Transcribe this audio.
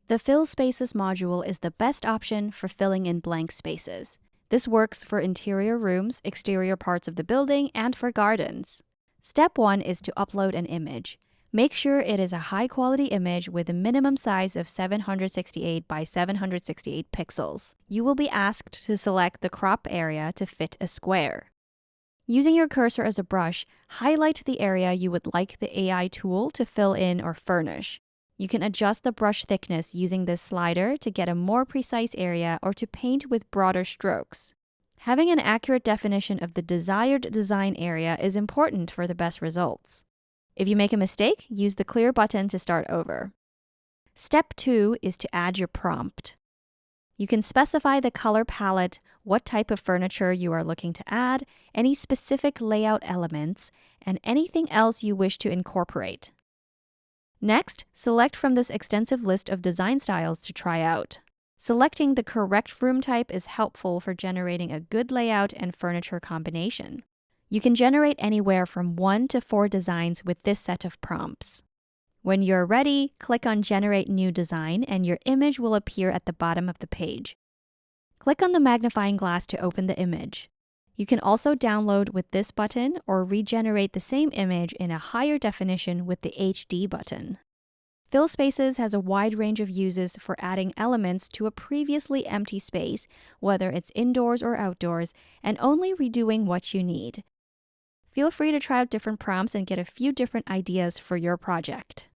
The Fill Spaces module is the best option for filling in blank spaces. This works for interior rooms, exterior parts of the building, and for gardens. Step 1 is to upload an image. Make sure it is a high-quality image with a minimum size of 768 by 768 pixels. You will be asked to select the crop area to fit a square. Using your cursor as a brush, highlight the area you would like the AI tool to fill in or furnish. You can adjust the brush thickness using this slider to get a more precise area or to paint with broader strokes. Having an accurate definition of the desired design area is important for the best results. If you make a mistake, use the clear button to start over. Step 2 is to add your prompt. You can specify the color palette, what type of furniture you are looking to add, any specific layout elements, and anything else you wish to incorporate. Next, select from this extensive list of design styles to try out. Selecting the correct room type is helpful for generating a good layout and furniture combination. You can generate anywhere from 1 to 4 designs with this set of prompts. When you're ready, click on Generate New Design and your image will appear at the bottom of the page. Click on the magnifying glass to open the image. You can also download with this button or regenerate the same image in a higher definition with the HD button. Fill Spaces has a wide range of uses for adding elements to a previously empty space, whether it's indoors or outdoors, and only redoing what you need. Feel free to try out different prompts and get a few different ideas for your project.